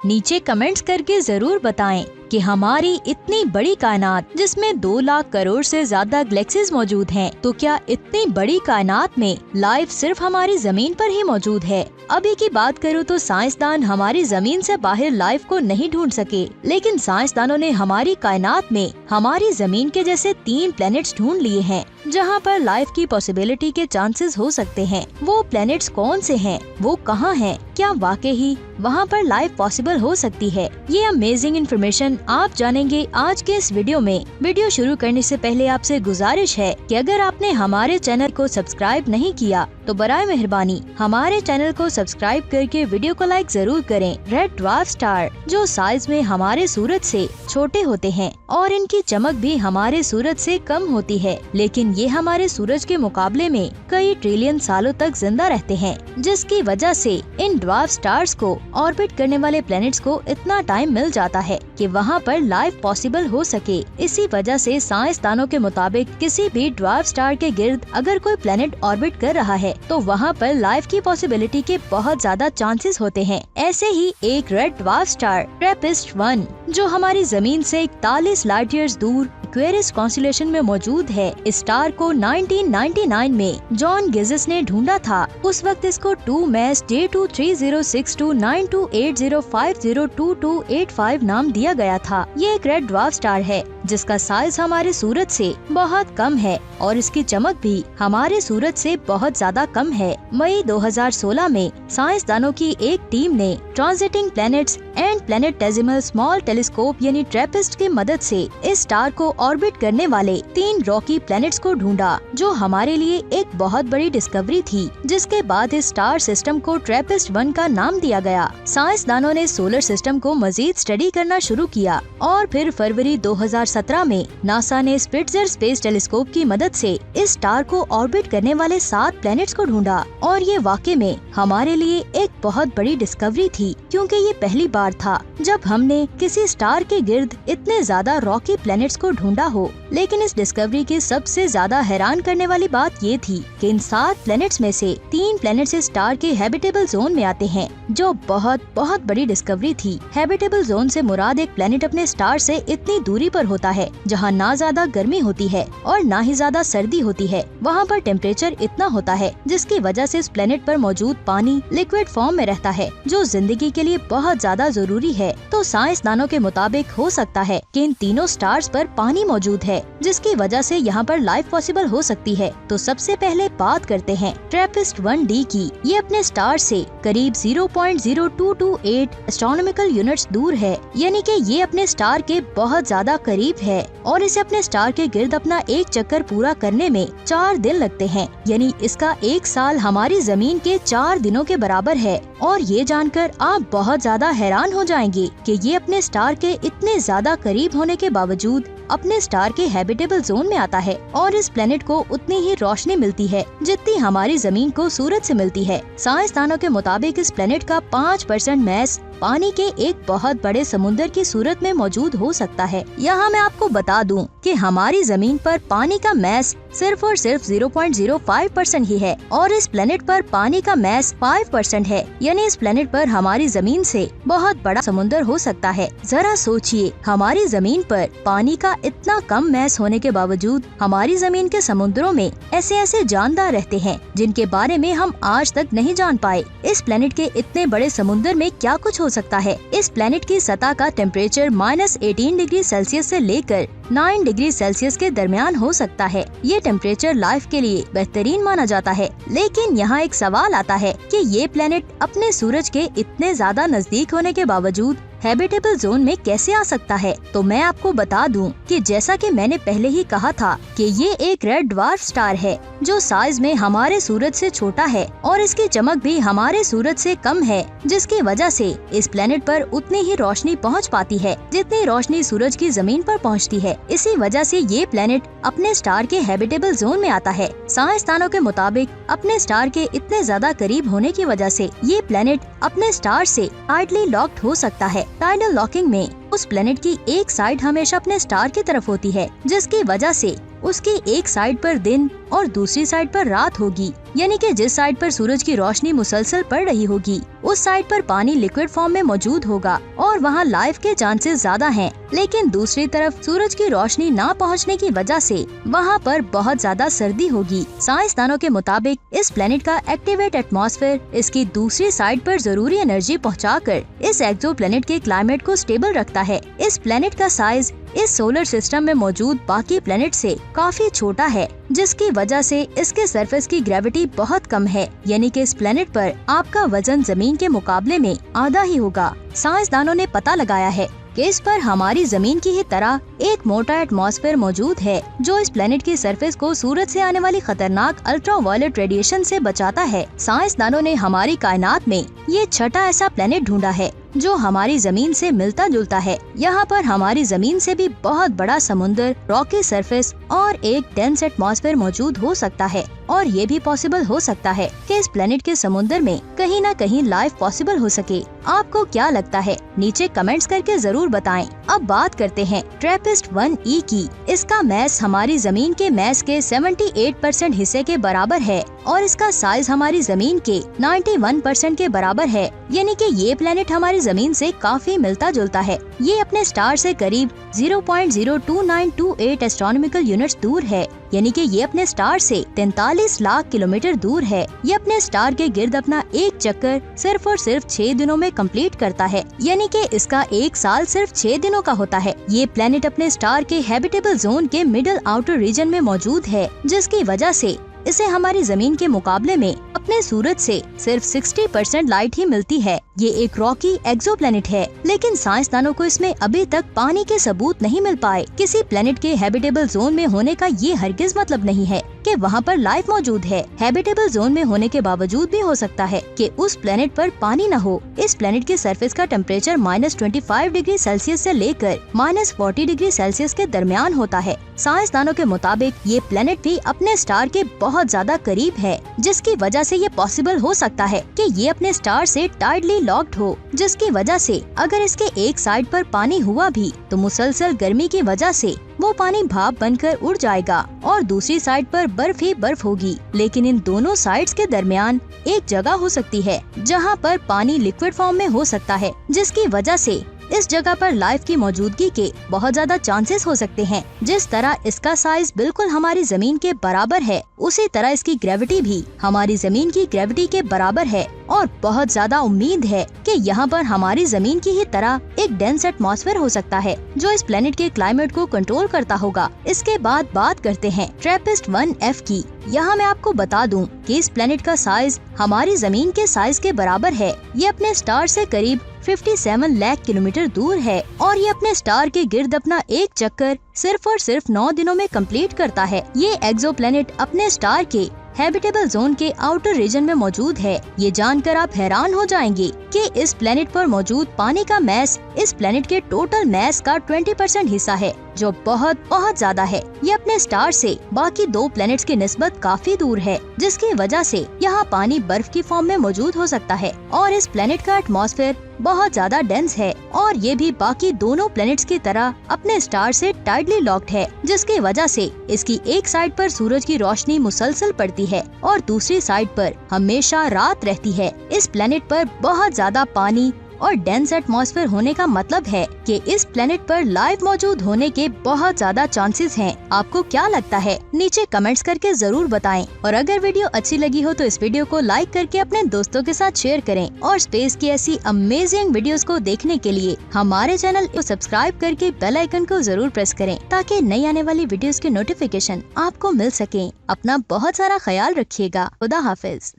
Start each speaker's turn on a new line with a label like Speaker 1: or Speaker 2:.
Speaker 1: नीचे कमेंट्स करके जरूर बताएं कि हमारी इतनी बड़ी कायनात जिसमें 2 लाख करोड़ से ज्यादा गैलेक्सीज मौजूद हैं, तो क्या इतनी बड़ी कायनात में लाइफ सिर्फ हमारी जमीन पर ही मौजूद है? अभी की बात करूँ तो साइंसदान हमारी जमीन से बाहर लाइफ को नहीं ढूंढ सके, लेकिन साइंसदानों ने हमारी कायनात में हमारी जमीन के जैसे 3 प्लैनेट्स ढूंढ लिए हैं जहाँ पर लाइफ की पॉसिबिलिटी के चांसेस हो सकते हैं। वो प्लैनेट्स कौन से हैं? वो कहाँ हैं? क्या वाकई ही वहाँ पर लाइफ पॉसिबल हो सकती है? ये अमेजिंग इन्फॉर्मेशन आप जानेंगे आज के इस वीडियो में। वीडियो शुरू करने से पहले आपसे गुजारिश है कि अगर आपने हमारे चैनल को सब्सक्राइब नहीं किया तो बराए मेहरबानी हमारे चैनल को सब्सक्राइब करके वीडियो को लाइक जरूर करें। रेड ड्वार्फ स्टार जो साइज में हमारे सूरज से छोटे होते हैं और इनकी चमक भी हमारे सूरज से कम होती है, लेकिन ये हमारे सूरज के मुकाबले में कई ट्रिलियन सालों तक जिंदा रहते हैं, जिसकी वजह से इन ड्वार्फ स्टार्स को ऑर्बिट करने वाले प्लैनेट्स को इतना टाइम मिल जाता है कि वहाँ पर लाइफ पॉसिबल हो सके। इसी वजह से साइंसदानों के मुताबिक किसी भी ड्वार्फ स्टार के गिर्द अगर कोई प्लैनेट ऑर्बिट कर रहा है तो वहाँ पर लाइफ की पॉसिबिलिटी के बहुत ज्यादा चांसेस होते हैं। ऐसे ही एक रेड ड्वार्फ स्टार ट्रैपिस्ट-1 जो हमारी जमीन से 41 लाइट ईयर्स दूर एक्वेरियस कॉन्स्टेलेशन में मौजूद है। इस स्टार को 1999 में जॉन गिजेस ने ढूंढा था। उस वक्त इसको 2MASS J2306292805022285 नाम दिया गया था। ये एक रेड ड्वार्फ स्टार है जिसका साइज हमारे सूरज से बहुत कम है और इसकी चमक भी हमारे सूरज से बहुत ज्यादा कम है। मई 2016 में साइंसदानों की एक टीम ने transiting planets and planetesimal small telescope यानी ट्रैपिस्ट की मदद से इस स्टार को ऑर्बिट करने वाले 3 रॉकी प्लैनेट्स को ढूंढा, जो हमारे लिए एक बहुत बड़ी डिस्कवरी थी। जिसके बाद इस स्टार सिस्टम को ट्रैपिस्ट-1 का नाम दिया गया। साइंसदानों ने सोलर सिस्टम को मजीद स्टडी करना शुरू किया और फिर फरवरी 2017 में नासा ने स्पिट्जर स्पेस टेलीस्कोप की मदद से इस स्टार को ऑर्बिट करने वाले 7 प्लैनेट्स को ढूंढा और ये वाकई में हमारे लिए एक बहुत बड़ी डिस्कवरी थी, क्योंकि ये पहली बार था जब हमने किसी स्टार के गिर्द इतने ज्यादा रॉकी प्लैनेट्स को ढूंढा हो। लेकिन इस डिस्कवरी की सबसे ज्यादा हैरान करने वाली बात ये थी कि इन 7 प्लैनेट्स में से 3 प्लैनेट्स इस स्टार के हैबिटेबल जोन में आते हैं, जो बहुत बड़ी डिस्कवरी थी। हैबिटेबल जोन से मुराद एक प्लैनेट अपने स्टार से इतनी दूरी पर होता है जहाँ ना ज्यादा गर्मी होती है और ना ही ज्यादा सर्दी होती है। वहाँ पर टेम्परेचर इतना होता है जिसकी वजह से इस प्लैनेट पर मौजूद पानी लिक्विड फॉर्म में रहता है, जो जिंदगी के लिए बहुत ज्यादा जरूरी है। तो साइंसदानों के मुताबिक हो सकता है कि इन तीनों स्टार्स पर पानी मौजूद है, जिसकी वजह से यहाँ पर लाइफ पॉसिबल हो सकती है। तो सबसे पहले बात करते हैं ट्रैपिस्ट-1d की। ये अपने स्टार से करीब 0.0228 एस्ट्रोनॉमिकल यूनिट्स दूर है, यानी कि ये अपने स्टार के बहुत ज्यादा करीब है और इसे अपने स्टार के गिर्द अपना एक चक्कर पूरा करने में 4 दिन लगते हैं, यानी इसका 1 साल हमारी जमीन के 4 दिनों के बराबर है। और ये जानकर आप बहुत ज्यादा हैरान हो जाएंगे कि ये अपने स्टार के इतने ज्यादा करीब होने के बावजूद अपने स्टार के हैबिटेबल जोन में आता है और इस प्लेनेट को उतनी ही रोशनी मिलती है जितनी हमारी जमीन को सूरज से मिलती है। साइंसदानों के मुताबिक इस प्लेनेट का 5% मैस पानी के एक बहुत बड़े समुद्र की सूरत में मौजूद हो सकता है। यहाँ मैं आपको बता दूं कि हमारी जमीन पर पानी का मैस सिर्फ और सिर्फ 0.05% ही है और इस प्लेनेट पर पानी का मैस 5% है, यानी इस प्लेनेट पर हमारी जमीन से बहुत बड़ा समुद्र हो सकता है। जरा सोचिए, हमारी जमीन पर पानी का इतना कम मैस होने के बावजूद हमारी जमीन के समुद्रों में ऐसे जानदार रहते हैं जिनके बारे में हम आज तक नहीं जान पाए। इस प्लेनेट के इतने बड़े समुद्र में क्या कुछ हो सकता है? इस प्लेनेट की सतह का टेम्परेचर -18 डिग्री सेल्सियस से लेकर 9 डिग्री सेल्सियस के दरमियान हो सकता है। ये टेम्परेचर लाइफ के लिए बेहतरीन माना जाता है। लेकिन यहाँ एक सवाल आता है कि ये प्लेनेट अपने सूरज के इतने ज्यादा नजदीक होने के बावजूद हैबिटेबल जोन में कैसे आ सकता है? तो मैं आपको बता दूं कि जैसा कि मैंने पहले ही कहा था कि ये एक रेड ड्वार्फ स्टार है जो साइज में हमारे सूरज से छोटा है और इसकी चमक भी हमारे सूरज से कम है, जिसकी वजह से इस प्लेनेट पर उतनी ही रोशनी पहुंच पाती है जितनी रोशनी सूरज की जमीन पर पहुंचती है। इसी वजह से ये प्लेनेट अपने स्टार के हैबिटेबल जोन में आता है। साइंसदानों के मुताबिक अपने स्टार के इतने ज्यादा करीब होने की वजह से ये प्लेनेट अपने स्टार से टाइटली लॉक्ड हो सकता है। टाइडल लॉकिंग में उस प्लेनेट की एक साइड हमेशा अपने स्टार की तरफ होती है, जिसकी वजह से उसकी एक साइड पर दिन और दूसरी साइड पर रात होगी, यानी कि जिस साइड पर सूरज की रोशनी मुसलसल पड़ रही होगी उस साइड पर पानी लिक्विड फॉर्म में मौजूद होगा और वहाँ लाइफ के चांसेस ज्यादा हैं। लेकिन दूसरी तरफ सूरज की रोशनी ना पहुँचने की वजह से वहाँ पर बहुत ज्यादा सर्दी होगी। साइंसदानों के मुताबिक इस प्लेनेट का एक्टिवेट एटमॉस्फेयर इसकी दूसरी साइड पर जरूरी एनर्जी पहुँचाकर इस एक्सोप्लैनेट के क्लाइमेट को स्टेबल रखता है। इस प्लेनेट का साइज इस सोलर सिस्टम में मौजूद बाकी प्लेनेट से काफी छोटा है, जिसकी वजह से इसके सरफेस की ग्रेविटी बहुत कम है, यानी कि इस प्लेनेट पर आपका वजन जमीन के मुकाबले में आधा ही होगा। साइंसदानों ने पता लगाया है कि इस पर हमारी जमीन की ही तरह एक मोटा एटमॉस्फेयर मौजूद है जो इस प्लेनेट की सरफेस को सूरज से आने वाली खतरनाक अल्ट्रावायलेट रेडिएशन से बचाता है। साइंसदानों ने हमारी कायनात में ये छठा ऐसा प्लेनेट ढूंढा है जो हमारी जमीन से मिलता जुलता है। यहाँ पर हमारी जमीन से भी बहुत बड़ा समुंदर, रॉकी सरफेस और एक डेंस एटमॉस्फेयर मौजूद हो सकता है और ये भी पॉसिबल हो सकता है कि इस प्लेनेट के समुंदर में कहीं न कहीं लाइफ पॉसिबल हो सके। आपको क्या लगता है? नीचे कमेंट्स करके जरूर बताएं। अब बात करते हैं ट्रैपिस्ट-1e की। इसका मैस हमारी जमीन के मैस के 78% हिस्से के बराबर है और इसका साइज हमारी जमीन के 91% के बराबर है, यानी कि ये प्लेनेट हमारी जमीन से काफी मिलता जुलता है। ये अपने स्टार से करीब 0.02928 एस्ट्रोनॉमिकल यूनिट्स दूर है, यानी कि ये अपने स्टार से 43 लाख किलोमीटर दूर है। ये अपने स्टार के गिर्द अपना एक चक्कर सिर्फ और सिर्फ 6 दिनों में कंप्लीट करता है, यानी कि इसका एक साल सिर्फ 6 दिनों का होता है। ये प्लेनेट अपने स्टार के हैबिटेबल जोन के मिडिल आउटर रीजन में मौजूद है, जिसकी वजह से इसे हमारी जमीन के मुकाबले में अपने सूरज से सिर्फ 60% लाइट ही मिलती है। ये एक रॉकी एक्सोप्लैनेट है, लेकिन साइंसदानों को इसमें अभी तक पानी के सबूत नहीं मिल पाए। किसी प्लेनेट के हैबिटेबल जोन में होने का ये हरगिज मतलब नहीं है कि वहाँ पर लाइफ मौजूद है। हैबिटेबल जोन में होने के बावजूद भी हो सकता है कि उस प्लेनेट पर पानी न हो। इस प्लेनेट के सरफेस का टेम्परेचर -25 डिग्री सेल्सियस से लेकर -40 डिग्री सेल्सियस के दरमियान होता है। साइंसदानों के मुताबिक ये प्लेनेट भी अपने स्टार के बहुत ज्यादा करीब है, जिसकी वजह से ये पॉसिबल हो सकता है कि ये अपने स्टार से टाइडली लॉक्ड हो, जिसकी वजह से अगर इसके एक साइड पर पानी हुआ भी तो मुसलसल गर्मी की वजह से वो पानी भाप बनकर उड़ जाएगा और दूसरी साइड पर बर्फ ही बर्फ होगी। लेकिन इन दोनों साइड्स के दरमियान एक जगह हो सकती है जहाँ पर पानी लिक्विड फॉर्म में हो सकता है, जिसकी वजह से इस जगह पर लाइफ की मौजूदगी के बहुत ज्यादा चांसेस हो सकते हैं। जिस तरह इसका साइज बिल्कुल हमारी जमीन के बराबर है, उसी तरह इसकी ग्रेविटी भी हमारी जमीन की ग्रेविटी के बराबर है और बहुत ज्यादा उम्मीद है कि यहाँ पर हमारी जमीन की ही तरह एक डेंस एटमॉस्फेयर हो सकता है जो इस प्लेनेट के क्लाइमेट को कंट्रोल करता होगा। इसके बाद बात करते हैं ट्रैपिस्ट-1f की। यहाँ मैं आपको बता दूं कि इस प्लेनेट का साइज हमारी जमीन के साइज के बराबर है। ये अपने स्टार से करीब 57 लाख किलोमीटर दूर है और ये अपने स्टार के गिर्द अपना एक चक्कर सिर्फ और सिर्फ 9 दिनों में कंप्लीट करता है। ये एक्सोप्लैनेट अपने स्टार के हैबिटेबल जोन के आउटर रीजन में मौजूद है। ये जानकर आप हैरान हो जाएंगे कि इस प्लेनेट पर मौजूद पानी का मैस इस प्लेनेट के टोटल मैस का 20% हिस्सा है, जो बहुत बहुत ज्यादा है। ये अपने स्टार से बाकी 2 प्लेनेट्स की निस्बत काफी दूर है, जिसकी वजह से यहाँ पानी बर्फ की फॉर्म में मौजूद हो सकता है और इस प्लेनेट का एटमॉस्फेयर बहुत ज्यादा डेंस है और ये भी बाकी दोनों प्लेनेट्स की तरह अपने स्टार से टाइडली लॉक्ड है, जिसकी वजह से इसकी एक साइड पर सूरज की रोशनी मुसलसल पड़ती है और दूसरी साइड पर हमेशा रात रहती है। इस प्लेनेट पर बहुत ज्यादा पानी और डेंस एटमॉस्फेयर होने का मतलब है कि इस प्लेनेट पर लाइफ मौजूद होने के बहुत ज्यादा चांसेस हैं। आपको क्या लगता है? नीचे कमेंट्स करके जरूर बताएं और अगर वीडियो अच्छी लगी हो तो इस वीडियो को लाइक करके अपने दोस्तों के साथ शेयर करें और स्पेस की ऐसी अमेजिंग वीडियोस को देखने के लिए हमारे चैनल को सब्सक्राइब करके बेल आइकन को जरूर प्रेस करें ताकि नई आने वाली वीडियोस के नोटिफिकेशन आपको मिल सके। अपना बहुत सारा ख्याल रखिएगा। खुदा हाफिज।